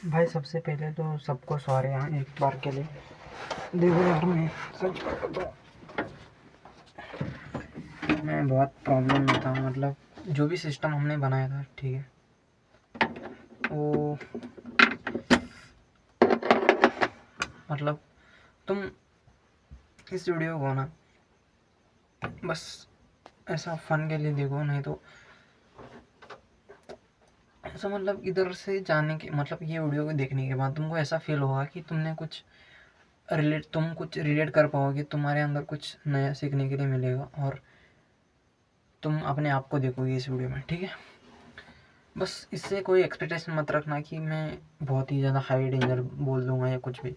भाई सबसे पहले तो सबको सॉरी यहाँ एक बार के लिए। देखो यार, मैं सच बताता हूँ, मैं बहुत प्रॉब्लम में था। मतलब जो भी सिस्टम हमने बनाया था, ठीक है, वो मतलब तुम इस वीडियो को ना बस ऐसा फन के लिए देखो, नहीं तो ऐसा मतलब इधर से जाने के मतलब ये वीडियो को देखने के बाद तुमको ऐसा फील होगा कि तुम कुछ रिलेट कर पाओगे, तुम्हारे अंदर कुछ नया सीखने के लिए मिलेगा और तुम अपने आप को देखोगे इस वीडियो में, ठीक है। बस इससे कोई एक्सपेक्टेशन मत रखना कि मैं बहुत ही ज़्यादा हाई डेंजर बोल दूंगा या कुछ भी,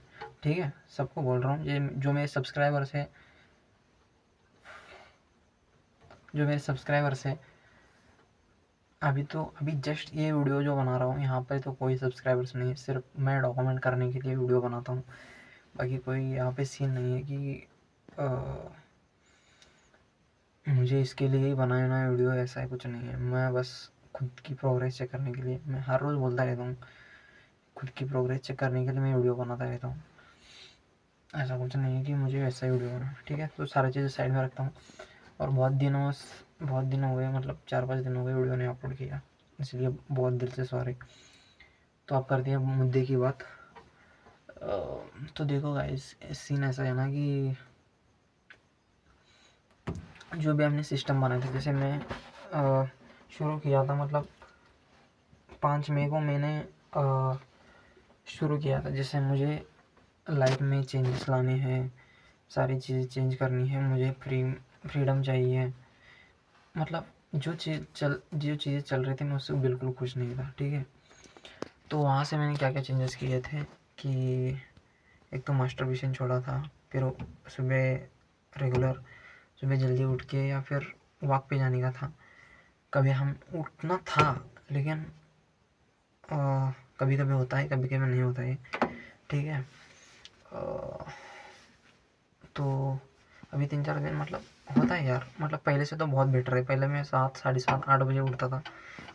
ठीक है। सबको बोल रहा हूँ, ये जो मेरे सब्सक्राइबर्स है, अभी जस्ट ये वीडियो जो बना रहा हूँ यहाँ पर तो कोई सब्सक्राइबर्स नहीं है, सिर्फ मैं डॉक्यूमेंट करने के लिए वीडियो बनाता हूँ। बाकी कोई यहाँ पे सीन नहीं है कि मुझे इसके लिए ही बनाना है वीडियो, ऐसा है कुछ नहीं है। मैं बस खुद की प्रोग्रेस चेक करने के लिए, मैं हर रोज़ बोलता रहता हूँ, खुद की प्रोग्रेस चेक करने के लिए मैं वीडियो बनाता रहता हूँ। ऐसा कुछ नहीं है कि मुझे वैसा ही वीडियो बना, ठीक है। तो सारी चीज़ें साइड में रखता हूँ। और बहुत दिन हो गए, मतलब 4-5 दिन हो गए वीडियो ने अपलोड किया, इसलिए बहुत दिल से सॉरी। तो आप करते हैं मुद्दे की बात। तो देखो गाइस, सीन ऐसा है ना कि जो भी हमने सिस्टम बनाए थे, जैसे मैं शुरू किया था, मतलब 5 मई को मैंने शुरू किया था। जैसे मुझे लाइफ में चेंजेस लाने हैं, सारी चीज़ें चेंज करनी है, मुझे फ्रीडम चाहिए। मतलब जो चीज़ें चल रही थी, मैं उससे बिल्कुल खुश नहीं था, ठीक है। तो वहाँ से मैंने क्या क्या चेंजेस किए थे कि एक तो मास्टरबेशन छोड़ा था, फिर सुबह रेगुलर सुबह जल्दी उठ के या फिर वॉक पे जाने का था। कभी हम उठना था, लेकिन कभी कभी होता है, कभी कभी नहीं होता है, ठीक है। तो अभी 3-4 दिन मतलब होता है यार, मतलब पहले से तो बहुत बेटर है। पहले मैं 7, साढ़े 7, 8 बजे उठता था,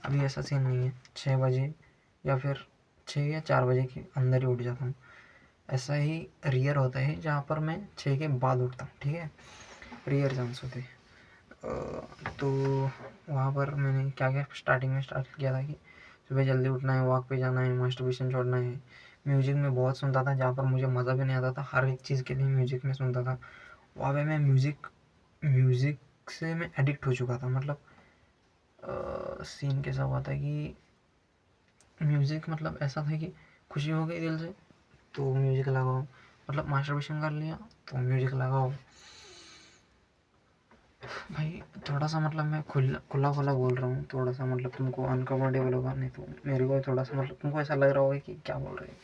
अभी ऐसा सीन नहीं है। 6 बजे या फिर 6 या 4 बजे के अंदर ही उठ जाता हूँ। ऐसा ही रेयर होता है जहाँ पर मैं 6 के बाद उठता हूँ, ठीक है, रेयर चांस होते हैं। तो वहाँ पर मैंने क्या क्या स्टार्टिंग में स्टार्ट किया था कि सुबह जल्दी उठना है, वॉक पे जाना है, मास्टरबेशन छोड़ना है। म्यूज़िक में बहुत सुनता था, जहाँ पर मुझे मज़ा भी नहीं आता था, हर एक चीज़ के लिए म्यूज़िक में सुनता था। वहाँ पे मैं म्यूज़िक से मैं एडिक्ट हो चुका था। मतलब सीन कैसा हुआ था कि म्यूज़िक मतलब ऐसा था कि खुशी हो गई दिल से तो म्यूज़िक लगाओ, मतलब मास्टरबेशन कर लिया तो म्यूज़िक लगाओ। भाई थोड़ा सा मतलब मैं खुला खुला खुला बोल रहा हूँ, थोड़ा सा मतलब तुमको अनकम्फर्टेबल होगा, नहीं तो मेरे को थोड़ा सा मतलब तुमको ऐसा लग रहा होगा कि क्या बोल रहे हैं,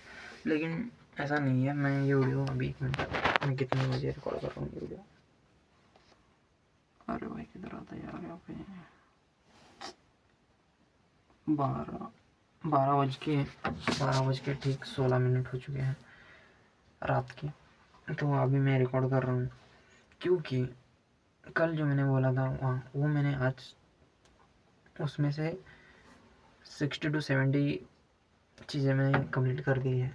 लेकिन ऐसा नहीं है। मैं ये वीडियो अभी 1 मिनट, मैं कितने बजे रिकॉर्ड कर रहा हूँ ये वीडियो। अरे भाई किधर आता है यार, यहाँ पे 12 बज के ठीक 16 मिनट हो चुके हैं रात के। तो अभी मैं रिकॉर्ड कर रहा हूँ क्योंकि कल जो मैंने बोला था वहाँ, वो मैंने आज उसमें से 60 to 70 चीज़ें मैंने कंप्लीट कर दी है।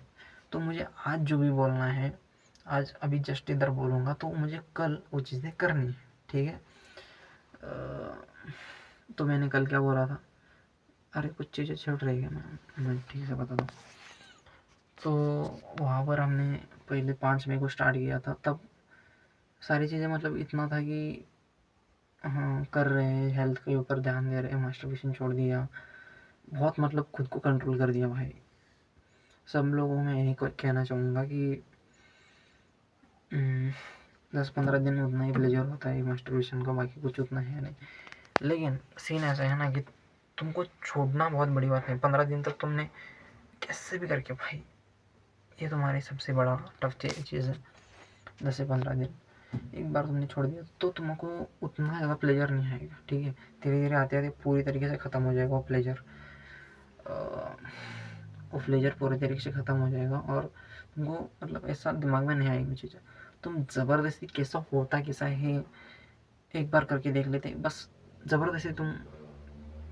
तो मुझे आज जो भी बोलना है, आज अभी जस्ट इधर बोलूँगा तो मुझे कल वो चीज़ें करनी है, ठीक है। तो मैंने कल क्या बोला था, अरे कुछ चीज़ें छूट रही है, मैं ठीक से बता दूँ। तो वहाँ पर हमने पहले 5 मई को स्टार्ट किया था, तब सारी चीज़ें मतलब इतना था कि हाँ कर रहे हैं, हेल्थ के ऊपर ध्यान दे रहे हैं, मास्टरबेशन छोड़ दिया, बहुत मतलब खुद को कंट्रोल कर दिया भाई। सब लोगों में यही कहना चाहूँगा कि 10-15 दिन में उतना ही प्लेजर होता है मास्टरबेशन का, बाकी कुछ उतना है नहीं। लेकिन सीन ऐसा है ना कि तुमको छोड़ना बहुत बड़ी बात है। 15 दिन तक तुमने कैसे भी करके भाई, ये तुम्हारी सबसे बड़ा टफ चीज़ है। 10 से 15 दिन एक बार तुमने छोड़ दिया तो तुमको उतना ज़्यादा प्लेजर नहीं आएगा, ठीक है। धीरे धीरे आते आते पूरी तरीके से ख़त्म हो जाएगा वो प्लेजर, पूरी तरीके से ख़त्म हो जाएगा और तुमको मतलब ऐसा दिमाग में नहीं आएगी चीज़ें। तुम ज़बरदस्ती कैसा होता कैसा है एक बार करके देख लेते, बस ज़बरदस्ती तुम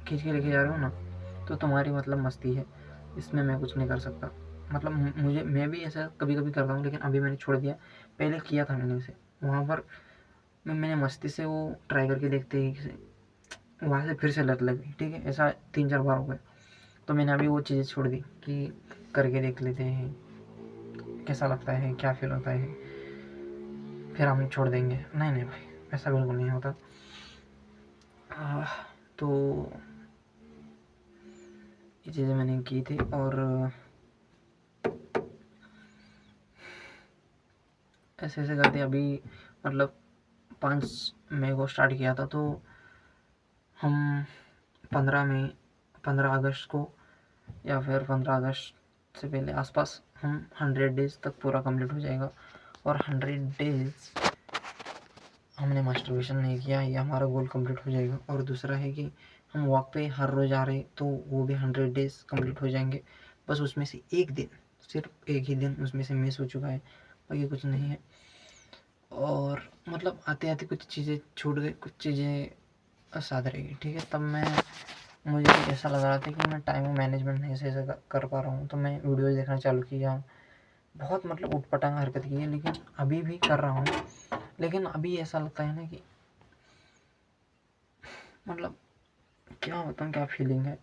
खींच के लेके जा रहे हो ना, तो तुम्हारी मतलब मस्ती है, इसमें मैं कुछ नहीं कर सकता। मतलब मुझे, मैं भी ऐसा कभी कभी करता हूँ, लेकिन अभी मैंने छोड़ दिया। पहले किया था मैंने इसे, वहाँ पर मैंने मस्ती से वो ट्राई करके देखते ही वहाँ से फिर से लत लगी, ठीक है। ऐसा 3-4 बार हो गया, तो मैंने अभी वो चीज़ें छोड़ दी कि करके देख लेते हैं कैसा लगता है, क्या फील होता है, फिर हम छोड़ देंगे। नहीं नहीं भाई, ऐसा बिल्कुल नहीं होता। तो ये चीज़ें मैंने की थी, और ऐसे ऐसे करते अभी मतलब 5 मई को स्टार्ट किया था, तो हम 15 अगस्त को, या फिर 15 अगस्त से पहले आसपास हम 100 डेज़ तक पूरा कंप्लीट हो जाएगा। और 100 डेज़ हमने मास्टरबेशन नहीं किया, ये हमारा गोल कंप्लीट हो जाएगा। और दूसरा है कि हम वॉक पे हर रोज़ आ रहे, तो वो भी 100 डेज़ कंप्लीट हो जाएंगे। बस उसमें से एक दिन, सिर्फ एक ही दिन उसमें से मिस हो चुका है, बाकी कुछ नहीं है। और मतलब आते आते कुछ चीज़ें छूट गई, कुछ चीज़ें साथ रह गई, ठीक है। तब मुझे कुछ ऐसा लग रहा था कि मैं टाइम मैनेजमेंट नहीं सही से कर पा रहा हूँ, तो मैं वीडियोज़ देखना चालू किया, बहुत मतलब उटपटांग हरकत की है, लेकिन अभी भी कर रहा हूँ। लेकिन अभी ऐसा लगता है ना कि मतलब क्या बताऊँ, क्या फीलिंग है।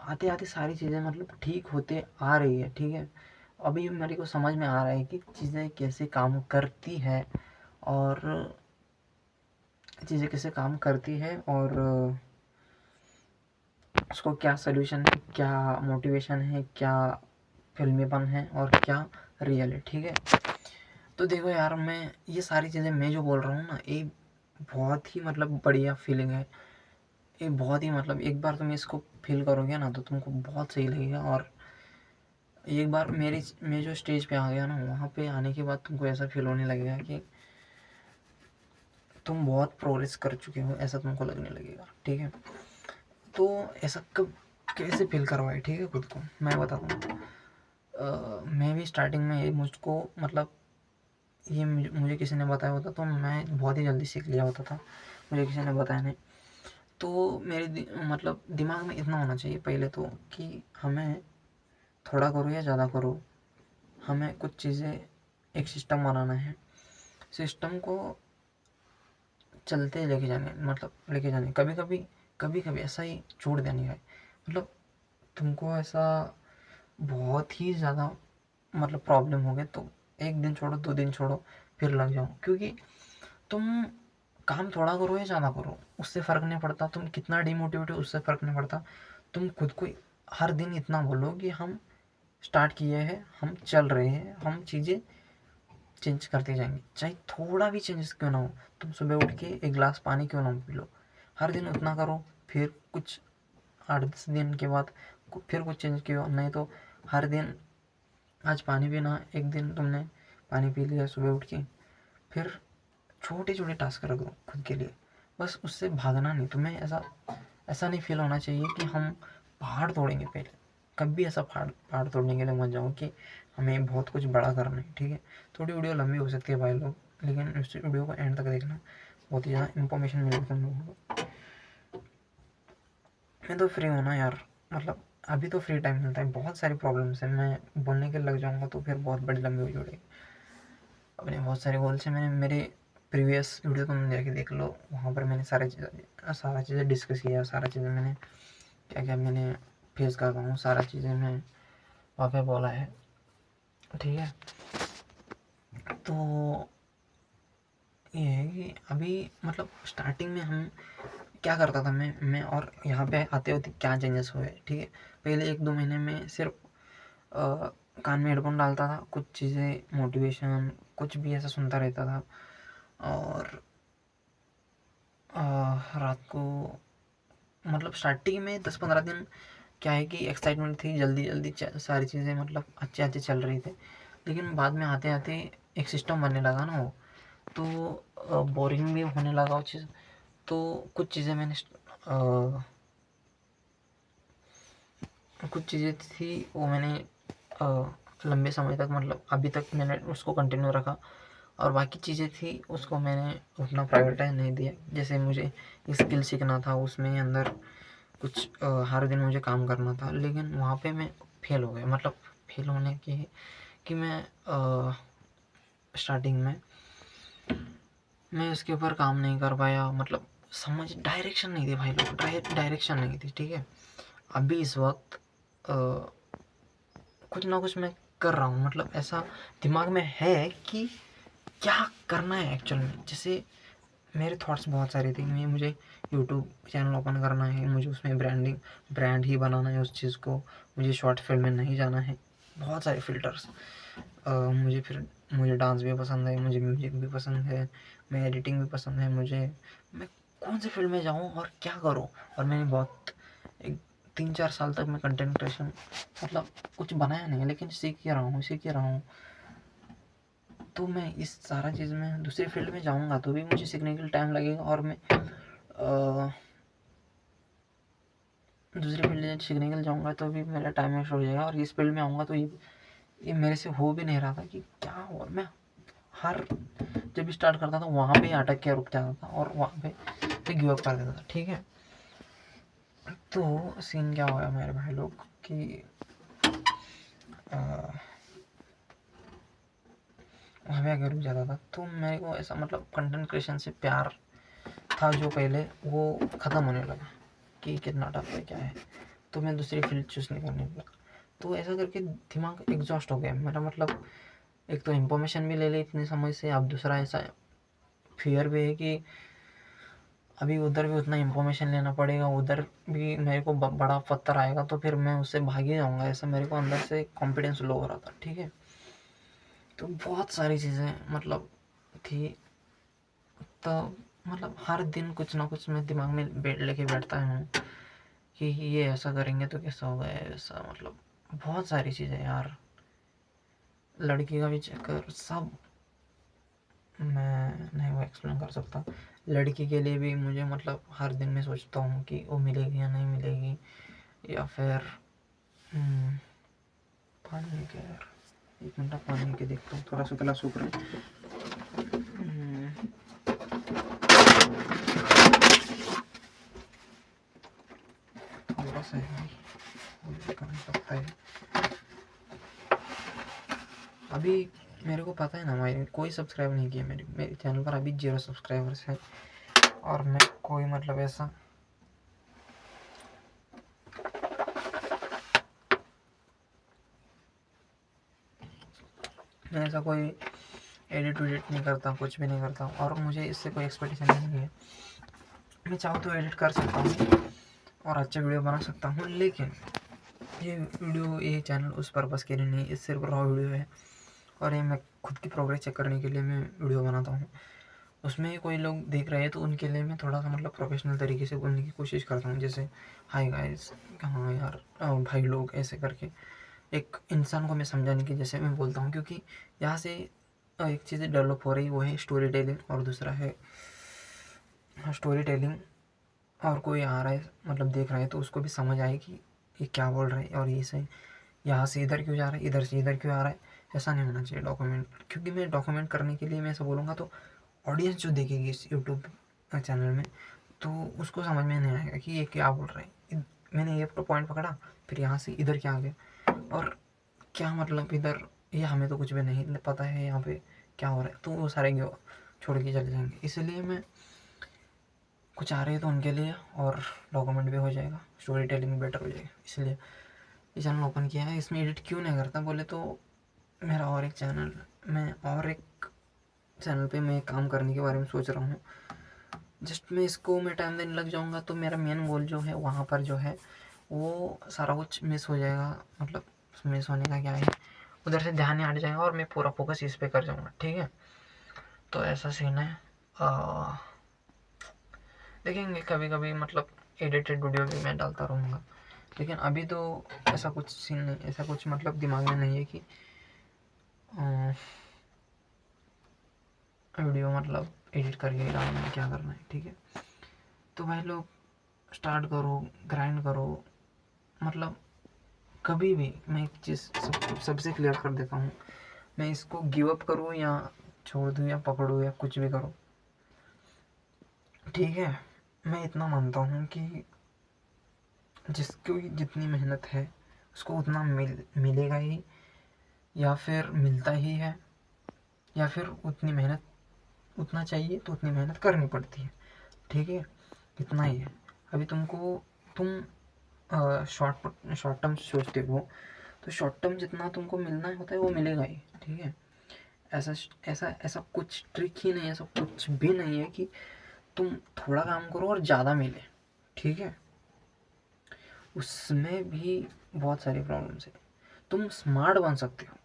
आते आते सारी चीज़ें मतलब ठीक होते आ रही है, ठीक है। अभी मेरे को समझ में आ रहा है कि चीज़ें कैसे काम करती है, और चीज़ें कैसे काम करती है, और उसको क्या सोल्यूशन है, क्या मोटिवेशन है, क्या फिल्मीपन है, और क्या रियल है, ठीक है। तो देखो यार, मैं ये सारी चीज़ें मैं जो बोल रहा हूँ ना, ये बहुत ही मतलब बढ़िया फीलिंग है। ये बहुत ही मतलब, एक बार तुम इसको फील करोगे ना, तो तुमको बहुत सही लगेगा। और एक बार मैं जो स्टेज पे आ गया ना, वहाँ पे आने के बाद तुमको ऐसा फील होने लगेगा कि तुम बहुत प्रोग्रेस कर चुके हो, ऐसा तुमको लगने लगेगा, ठीक है। तो ऐसा कब कैसे फील करवाए, ठीक है, खुद को मैं बताता हूँ। मैं भी स्टार्टिंग में ये मुझको मतलब ये मुझे किसी ने बताया होता, तो मैं बहुत ही जल्दी सीख लिया होता था। मुझे किसी ने बताया नहीं, तो मेरे मतलब दिमाग में इतना होना चाहिए पहले तो, कि हमें थोड़ा करो या ज़्यादा करो, हमें कुछ चीज़ें, एक सिस्टम बनाना है। सिस्टम को चलते लेके जाने, मतलब लेके जाने, कभी कभी ऐसा ही छोड़ देने का है। मतलब तुमको ऐसा बहुत ही ज़्यादा मतलब प्रॉब्लम हो गए, तो एक दिन छोड़ो, 2 दिन छोड़ो, फिर लग जाओ। क्योंकि तुम काम थोड़ा करो या ज़्यादा करो, उससे फ़र्क नहीं पड़ता। तुम कितना डिमोटिवेट हो, उससे फ़र्क नहीं पड़ता। तुम खुद को हर दिन इतना बोलो कि हम स्टार्ट किए हैं, हम चल रहे हैं, हम चीज़ें चेंज करते जाएंगे, चाहे थोड़ा भी चेंजेस क्यों ना हो। तुम सुबह उठ के एक गिलास पानी क्यों ना पी लो, हर दिन उतना करो। फिर कुछ 8-10 दिन के बाद फिर कुछ चेंज किया, नहीं तो हर दिन आज पानी पीना, एक दिन तुमने पानी पी लिया सुबह उठ के, फिर छोटे छोटे टास्क रख दो खुद के लिए। बस उससे भागना नहीं। तुम्हें ऐसा ऐसा नहीं फील होना चाहिए कि हम पहाड़ तोड़ेंगे पहले। कभी ऐसा पहाड़ पहाड़ तोड़ने के लिए मत जाओ कि हमें बहुत कुछ बड़ा करना है, ठीक है। थोड़ी वीडियो लंबी हो सकती है भाई लोग, लेकिन उस वीडियो को एंड तक देखना, बहुत ही ज़्यादा इंफॉर्मेशन मिलेगी तुम लोगों को। मैं तो फ्री हूँ ना यार, मतलब अभी तो फ्री टाइम मिलता है। बहुत सारी प्रॉब्लम्स है, मैं बोलने के लग जाऊँगा तो फिर बहुत बड़ी लंबी हो जाएगी। अपने बहुत सारे गोल्स हैं। मैंने मेरे प्रीवियस वीडियो तुम जाके देख लो, वहाँ पर मैंने सारा चीज़ें डिस्कस किया, सारा चीज़ें मैंने क्या क्या मैंने फेस कर रहा हूँ, सारा चीज़ें मैं वहाँ पे बोला है, ठीक है। तो ये है कि अभी मतलब स्टार्टिंग में हम क्या करता था, मैं और यहाँ पे आते होते क्या चेंजेस हुए, ठीक है। पहले 1-2 महीने में सिर्फ कान में हेडफोन डालता था, कुछ चीज़ें मोटिवेशन कुछ भी ऐसा सुनता रहता था। और रात को मतलब स्टार्टिंग में 10-15 दिन क्या है कि एक्साइटमेंट थी, जल्दी जल्दी सारी चीज़ें मतलब अच्छे अच्छे चल रही थी। लेकिन बाद में आते आते एक सिस्टम बनने लगा ना वो, तो बोरिंग भी होने लगा वो चीज़। तो कुछ चीज़ें थी वो मैंने लंबे समय तक मतलब अभी तक मैंने उसको कंटिन्यू रखा, और बाकी चीज़ें थी उसको मैंने उतना प्रायोरिटाइज नहीं दिया। जैसे मुझे स्किल सीखना था, उसमें अंदर कुछ हर दिन मुझे काम करना था, लेकिन वहाँ पे मैं फेल हो गए, मतलब फेल होने की कि मैं स्टार्टिंग में मैं इसके ऊपर काम नहीं कर पाया, मतलब समझ डायरेक्शन नहीं थी भाई लोग, डायरेक्शन नहीं थी, ठीक है। अभी इस वक्त कुछ ना कुछ मैं कर रहा हूँ, मतलब ऐसा दिमाग में है कि क्या करना है एक्चुअल में। जैसे मेरे थॉट्स बहुत सारे थे, मैं मुझे यूट्यूब चैनल ओपन करना है, मुझे उसमें ब्रांड ही बनाना है उस चीज़ को, मुझे शॉर्ट फिल्म में नहीं जाना है, बहुत सारे फ़िल्टर्स। मुझे डांस भी पसंद है, मुझे म्यूज़िक भी पसंद है, मैं एडिटिंग भी पसंद है मुझे। मैं कौन सी फील्ड में जाऊँ और क्या करूँ? और मैंने बहुत एक 3-4 साल तक मैं कंटेंट क्रिएशन मतलब कुछ बनाया नहीं है, लेकिन सीख ही रहा हूँ। तो मैं इस सारा चीज़ में दूसरी फील्ड में जाऊँगा तो भी मुझे सीखने के लिए टाइम लगेगा, और मैं दूसरी फील्ड सीखने के लिए जाऊँगा तो भी मेरा टाइम वेस्ट हो जाएगा, और इस फील्ड में आऊँगा तो ये मेरे से हो भी नहीं रहा था कि क्या हो। मैं हर जब भी स्टार्ट करता था वहाँ पे अटक के रुक जाता था और वहाँ पे गिव अप कर देता था, ठीक है। तो सीन क्या हुआ मेरे भाई लोग कि वहाँ पे आके रुक जाता था। तो मेरे को ऐसा मतलब कंटेंट क्रिएशन से प्यार था जो पहले, वो ख़त्म होने लगा कि कितना टफ है क्या है, तो मैं दूसरी फील्ड चूज़ नहीं करने लगा। तो ऐसा करके दिमाग एग्जॉस्ट हो गया मेरा, मतलब एक तो इन्फॉर्मेशन भी ले ली इतनी समय से, अब दूसरा ऐसा फियर भी है कि अभी उधर भी उतना इन्फॉर्मेशन लेना पड़ेगा, उधर भी मेरे को बड़ा पत्थर आएगा तो फिर मैं उससे भाग ही जाऊँगा, ऐसा मेरे को अंदर से कॉन्फिडेंस लो हो रहा था, ठीक है। तो बहुत सारी चीज़ें मतलब थी, तो मतलब हर दिन कुछ ना कुछ मैं दिमाग में लेके बैठता हूँ कि ये ऐसा करेंगे तो कैसा होगा, ऐसा मतलब बहुत सारी चीज़ें यार, लड़की का भी चक्कर सब मैं नहीं वो एक्सप्लेन कर सकता। लड़की के लिए भी मुझे मतलब हर दिन मैं सोचता हूँ कि वो मिलेगी या नहीं मिलेगी, या फिर पानी के यार, 1 मिनट पानी के देखता हूँ, थोड़ा सा गला सूख रहा है। थोड़ा सा है सकता है अभी। मेरे को पता है ना भाई, कोई सब्सक्राइब नहीं किया मेरे चैनल पर, अभी 0 सब्सक्राइबर्स है, और मैं कोई मतलब ऐसा कोई एडिट वेडिट नहीं करता, कुछ भी नहीं करता, और मुझे इससे कोई एक्सपेक्टेशन नहीं है। मैं चाहूँ तो एडिट कर सकता हूँ और अच्छे वीडियो बना सकता हूँ, लेकिन ये चैनल उस पर्पज़ के लिए नहीं, ये सिर्फ रॉ वीडियो है, और ये मैं खुद की प्रोग्रेस चेक करने के लिए मैं वीडियो बनाता हूँ। उसमें कोई लोग देख रहे हैं तो उनके लिए मैं थोड़ा सा मतलब प्रोफेशनल तरीके से बोलने की कोशिश करता हूँ, जैसे हाय गाइस, हाँ यार भाई लोग, ऐसे करके एक इंसान को मैं समझाने की जैसे मैं बोलता हूँ, क्योंकि यहाँ से एक चीज़ डेवलप हो रही, वो है स्टोरी टेलिंग, और दूसरा है स्टोरी टेलिंग, और कोई आ रहा है मतलब देख रहा है तो उसको भी समझ आए कि ये क्या बोल रहा है, और ये सही यहाँ से इधर क्यों जा रहा है, इधर से इधर क्यों आ रहा है। ऐसा नहीं होना चाहिए डॉक्यूमेंट, क्योंकि मैं डॉक्यूमेंट करने के लिए मैं ऐसा बोलूँगा तो ऑडियंस जो देखेगी इस यूट्यूब चैनल में, तो उसको समझ में नहीं आएगा कि ये क्या बोल रहा है। मैंने ये पॉइंट पकड़ा, फिर यहाँ से इधर क्या आ गया, और क्या मतलब इधर, ये हमें तो कुछ भी नहीं पता है यहाँ पे क्या हो रहा है, तो वो सारे छोड़ के चले जाएंगे। इसलिए मैं कुछ आ रहे हैं तो उनके लिए, और डॉक्यूमेंट भी हो जाएगा, स्टोरी टेलिंग बेटर हो जाएगी, इसलिए ये चैनल ओपन किया है। इसमें एडिट क्यों नहीं करता बोले तो, मेरा और एक चैनल, मैं और एक चैनल पे मैं काम करने के बारे में सोच रहा हूँ। जस्ट मैं टाइम देने लग जाऊँगा तो मेरा मेन गोल जो है वहाँ पर जो है वो सारा कुछ मिस हो जाएगा, मतलब मिस होने का क्या है, उधर से ध्यान ही हट जाएगा और मैं पूरा फोकस इस पे कर जाऊँगा, ठीक है। तो ऐसा सीन है। देखेंगे कभी कभी मतलब एडिटेड वीडियो भी मैं डालता रहूँगा, लेकिन अभी तो ऐसा कुछ सीन नहीं, ऐसा कुछ मतलब दिमाग में नहीं है कि वीडियो मतलब एडिट करके डालना है, क्या करना है, ठीक है। तो भाई लोग स्टार्ट करो, ग्राइंड करो, मतलब कभी भी मैं एक चीज़ सबसे क्लियर कर देता हूँ, मैं इसको गिव अप करूँ या छोड़ दूँ या पकड़ूँ या कुछ भी करूँ, ठीक है। मैं इतना मानता हूँ कि जिसकी जितनी मेहनत है उसको उतना मिलेगा ही, या फिर मिलता ही है, या फिर उतनी मेहनत, उतना चाहिए तो उतनी मेहनत करनी पड़ती है। ठीक है, इतना ही है। अभी तुम शॉर्ट टर्म सोचते हो, तो शॉर्ट टर्म जितना तुमको मिलना होता है वो मिलेगा ही। ठीक है, ऐसा ऐसा ऐसा कुछ ट्रिक ही नहीं है, ऐसा कुछ भी नहीं है कि तुम थोड़ा काम करो और ज़्यादा मिले। ठीक है, उसमें भी बहुत सारी प्रॉब्लम्स है। तुम स्मार्ट बन सकते हो,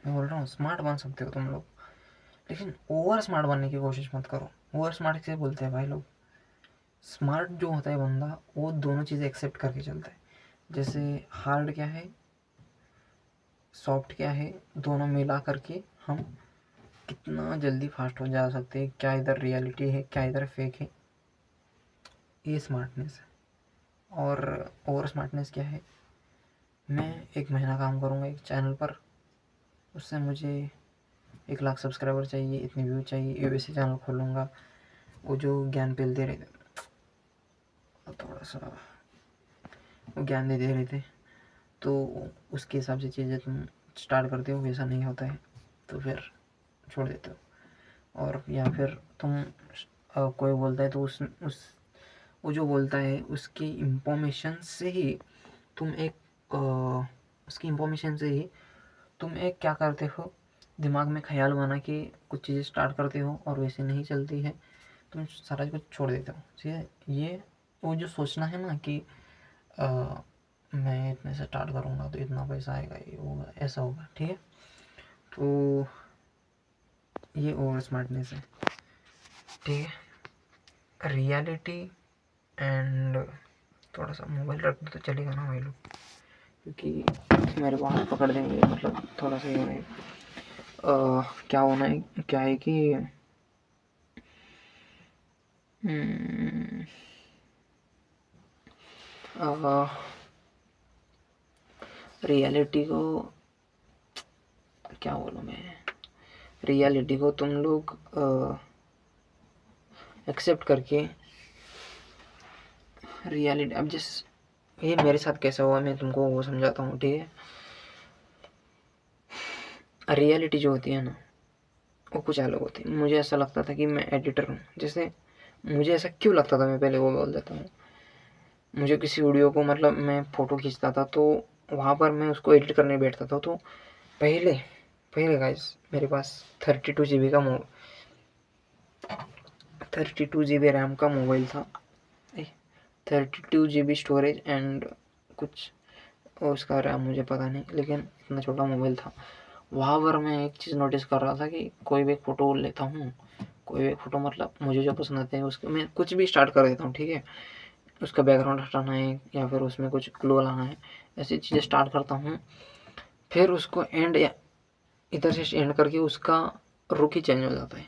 मैं बोल रहा हूँ स्मार्ट बन सकते हो तुम लोग, लेकिन ओवर स्मार्ट बनने की कोशिश मत करो। ओवर स्मार्ट किसे बोलते हैं भाई लोग? स्मार्ट जो होता है बंदा, वो दोनों चीज़ें एक्सेप्ट करके चलता है। जैसे हार्ड क्या है, सॉफ्ट क्या है, दोनों मिला करके हम कितना जल्दी फास्ट हो जा सकते हैं, क्या इधर रियलिटी है क्या इधर फेक है, ये स्मार्टनेस है। और ओवर स्मार्टनेस क्या है, मैं 1 महीना काम करूँगा एक चैनल पर, उससे मुझे 1 लाख सब्सक्राइबर चाहिए, इतने व्यू चाहिए, यूएसए चैनल खोलूँगा, वो जो ज्ञान पेल दे रहे थे, थोड़ा सा वो ज्ञान दे रहे थे, तो उसके हिसाब से चीज़ें तुम स्टार्ट करते हो, वैसा नहीं होता है तो फिर छोड़ देते हो। और या फिर तुम कोई बोलता है तो उस वो जो बोलता है उसकी इंफॉर्मेशन से ही तुम उसकी इंफॉर्मेशन से ही तुम एक क्या करते हो, दिमाग में ख्याल बना के कुछ चीज़ें स्टार्ट करते हो और वैसे नहीं चलती है, तुम सारा कुछ छोड़ देते हो। ठीक है, ये वो जो सोचना है ना कि मैं इतने से स्टार्ट करूँगा तो इतना पैसा आएगा, ये होगा ऐसा होगा। ठीक है, तो ये ओवर स्मार्टनेस है। ठीक है, रियलिटी एंड थोड़ा सा मोबाइल रख दो तो चलेगा ना भाई लोग, क्योंकि मेरे को हाथ पकड़ देंगे, मतलब थोड़ा सा ये क्या होना है, क्या है कि रियलिटी को क्या बोलूँ मैं, रियलिटी को तुम लोग एक्सेप्ट करके रियलिटी, अब जिस ये मेरे साथ कैसा हुआ मैं तुमको वो समझाता हूँ। ठीक है, रियलिटी जो होती है ना वो कुछ अलग होती है। मुझे ऐसा लगता था कि मैं एडिटर हूँ, जैसे मुझे ऐसा क्यों लगता था मैं पहले वो बोल देता हूँ। मुझे किसी वीडियो को, मतलब मैं फ़ोटो खींचता था तो वहाँ पर मैं उसको एडिट करने बैठता था, तो पहले पहले गाइस मेरे पास 32 GB का 32 GB रैम का मोबाइल था, 32 GB स्टोरेज एंड कुछ उसका रैम मुझे पता नहीं, लेकिन इतना छोटा मोबाइल था। वहाँ पर मैं एक चीज़ नोटिस कर रहा था कि कोई भी एक फ़ोटो लेता हूँ, कोई भी एक फ़ोटो, मतलब मुझे जो पसंद आते हैं उसके मैं कुछ भी स्टार्ट कर देता हूँ। ठीक है, उसका बैकग्राउंड हटाना है या फिर उसमें कुछ ग्लो लाना है, ऐसी चीज़ें स्टार्ट करता हूँ। फिर उसको एंड या इधर से एंड करके उसका रुख ही चेंज हो जाता है।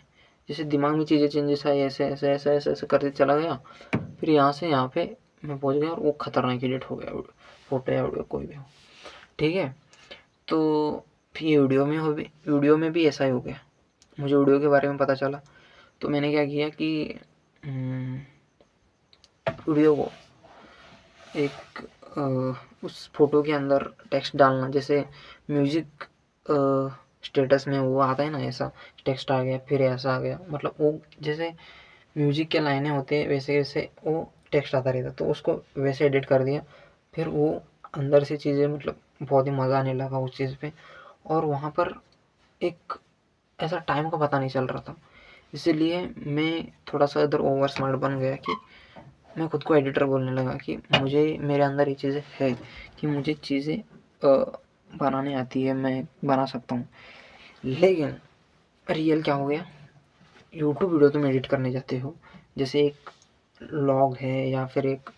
जैसे दिमाग में चीज़ें चेंजेस आई, ऐसे ऐसे ऐसे ऐसे ऐसे करते चला गया, फिर यहाँ से यहाँ पे मैं पहुँच गया और वो खतरनाक एडिट हो गया, फोटो या वीडियो कोई भी हो। ठीक है, तो फिर वीडियो में भी ऐसा ही हो गया। मुझे वीडियो के बारे में पता चला तो मैंने क्या किया कि वीडियो को एक उस फोटो के अंदर टेक्स्ट डालना, जैसे म्यूजिक स्टेटस में वो आता है ना, ऐसा टेक्स्ट आ गया फिर ऐसा आ गया, मतलब वो जैसे म्यूजिक के लाइनें होते हैं वैसे वैसे वो टेक्स्ट आता रहता, तो उसको वैसे एडिट कर दिया। फिर वो अंदर से चीज़ें, मतलब बहुत ही मज़ा आने लगा उस चीज़ पे, और वहाँ पर एक ऐसा टाइम का पता नहीं चल रहा था। इसीलिए मैं थोड़ा सा इधर ओवर स्मार्ट बन गया कि मैं खुद को एडिटर बोलने लगा कि मुझे, मेरे अंदर ये चीज़ें है कि मुझे चीज़ें बनाने आती है, मैं बना सकता हूँ। लेकिन रियल क्या हो गया, यूट्यूब वीडियो तुम एडिट करने जाते हो, जैसे एक व्लॉग है या फिर एक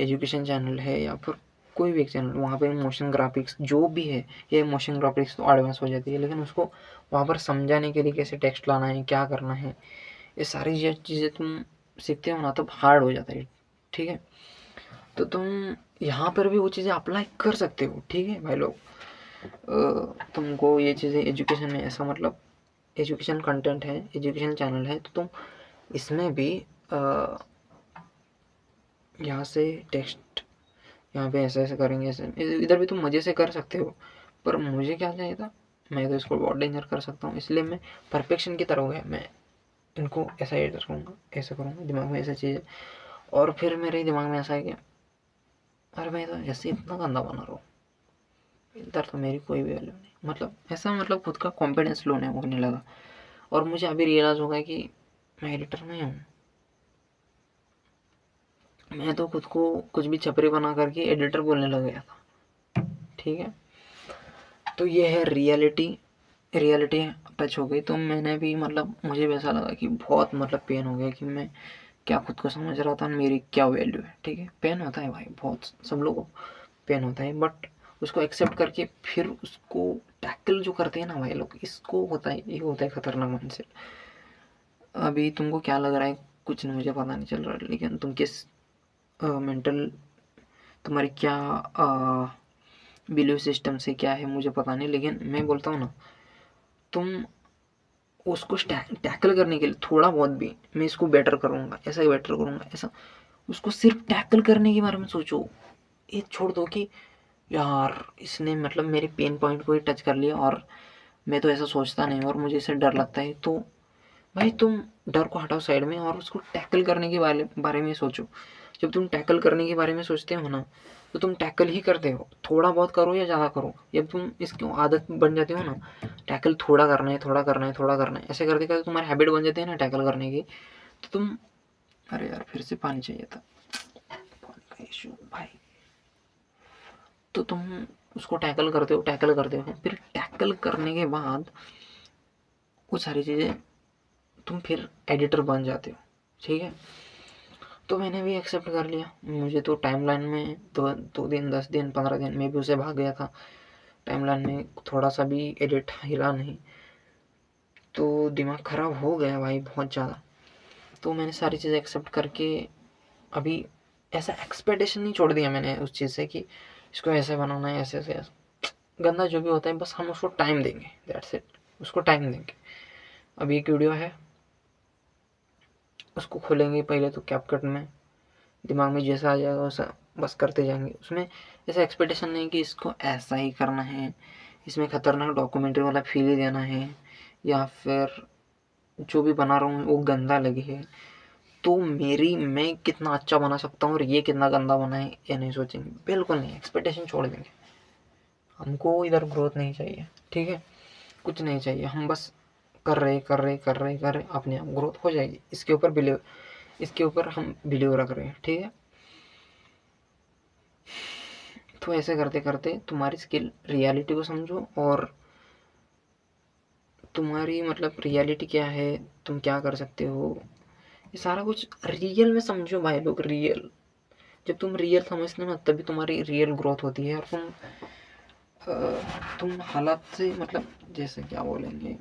एजुकेशन चैनल है या फिर कोई भी एक चैनल, वहाँ पे मोशन ग्राफिक्स जो भी है, ये मोशन ग्राफिक्स तो एडवांस हो जाती है, लेकिन उसको वहाँ पर समझाने के लिए कैसे टेक्स्ट लाना है, क्या करना है, ये सारी चीज़ें तुम सीखते हो ना, तब हार्ड हो जाता है। ठीक है, तो तुम यहाँ पर भी वो चीज़ें अप्लाई कर सकते हो। ठीक है भाई लोग, तुमको ये चीज़ें एजुकेशन में ऐसा, मतलब एजुकेशन कंटेंट है, एजुकेशन चैनल है, तो तुम इसमें भी यहाँ से टेक्स्ट यहाँ पे ऐसे ऐसे करेंगे, ऐसे इधर भी तुम मज़े से कर सकते हो, पर मुझे क्या चाहिए था, मैं तो इसको बहुत डेंजर कर सकता हूँ, इसलिए मैं परफेक्शन की तरह हो गया। मैं इनको ऐसा एडिट करूँगा, ऐसा करूँगा, दिमाग में ऐसा चीज़ है, और फिर मेरे दिमाग में ऐसा है कि अरे मैं तो ऐसे इतना गंदा बना रहा हूँ, इधर तो मेरी कोई वैल्यू नहीं, मतलब ऐसा, मतलब खुद का कॉन्फिडेंस लो होने लगा। और मुझे अभी रियलाइज़ होगा कि मैं एडिटर नहीं हूँ, मैं तो खुद को कुछ भी छपरी बना करके एडिटर बोलने लग गया था। ठीक है, तो ये है रियलिटी। रियलिटी टच हो गई तो मैंने भी, मतलब मुझे भी ऐसा लगा कि बहुत मतलब पेन हो गया कि मैं क्या खुद को समझ रहा था मेरी क्या वैल्यू है। ठीक है, पेन होता है भाई, बहुत सब लोगों को पेन होता है, बट उसको एक्सेप्ट करके फिर उसको टैकल जो करते हैं ना भाई लोग, इसको होता है, ये होता है खतरनाक माइंडसेट। अभी तुमको क्या लग रहा है, कुछ नहीं, मुझे पता नहीं चल रहा है, लेकिन तुम किस मेंटल, तुम्हारी क्या बिलीव सिस्टम से क्या है मुझे पता नहीं, लेकिन मैं बोलता हूँ ना, तुम उसको टैकल करने के लिए थोड़ा बहुत भी, मैं इसको बेटर करूँगा, ऐसा बेटर करूँगा, ऐसा, उसको सिर्फ टैकल करने के बारे में सोचो। ये छोड़ दो कि यार इसने मतलब मेरे पेन पॉइंट को ही टच कर लिया और मैं तो ऐसा सोचता नहीं और मुझे इससे डर लगता है, तो भाई तुम डर को हटाओ साइड में और उसको टैकल करने के बारे में सोचो। जब तुम टैकल करने के बारे में सोचते हो ना, तो तुम टैकल ही करते हो, थोड़ा बहुत करो या ज़्यादा करो। जब तुम इसकी आदत बन जाती हो ना, टैकल थोड़ा करना है, थोड़ा करना है, थोड़ा करना है, ऐसे करते करते तुम्हारी हैबिट बन जाती है ना टैकल करने की, तो तुम, अरे यार फिर से पानी चाहिए था, पानी का इशू भाई। तो तुम उसको टैकल करते हो, फिर टैकल करने के बाद वो सारी चीज़ें तुम फिर एडिटर बन जाते हो। ठीक है, तो मैंने भी एक्सेप्ट कर लिया। मुझे तो टाइमलाइन में 2 दिन 10 दिन 15 दिन में भी उसे भाग गया था, टाइमलाइन में थोड़ा सा भी एडिट हिला नहीं, तो दिमाग ख़राब हो गया भाई बहुत ज़्यादा। तो मैंने सारी चीज़ें एक्सेप्ट करके अभी ऐसा एक्सपेक्टेशन नहीं छोड़ दिया मैंने उस चीज़ से कि इसको ऐसे बनाना है, ऐसे ऐसे गंदा जो भी होता है, बस हम उसको टाइम देंगे, दैट्स इट, उसको टाइम देंगे। अभी एक वीडियो है, उसको खोलेंगे पहले तो कैपकट में, दिमाग में जैसा आ जाएगा वैसा बस करते जाएंगे। उसमें ऐसा एक्सपेक्टेशन नहीं कि इसको ऐसा ही करना है, इसमें खतरनाक डॉक्यूमेंट्री वाला फील ही देना है, या फिर जो भी बना रहा हूँ वो गंदा लगे है, तो मैं कितना अच्छा बना सकता हूँ और ये कितना गंदा बना है ये नहीं सोचेंगे, बिल्कुल नहीं, एक्सपेक्टेशन छोड़ देंगे। हमको इधर ग्रोथ नहीं चाहिए, ठीक है, कुछ नहीं चाहिए, हम बस कर रहे अपने आप ग्रोथ हो जाएगी, इसके ऊपर हम बिलीव रख रहे हैं। ठीक है, तो ऐसे करते करते तुम्हारी स्किल रियलिटी को समझो, और तुम्हारी मतलब रियलिटी क्या है, तुम क्या कर सकते हो, ये सारा कुछ रियल में समझो भाई लोग, रियल। जब तुम रियल समझते हो ना, तभी तुम्हारी रियल ग्रोथ होती है, और तुम हालात से, मतलब जैसे क्या बोलेंगे,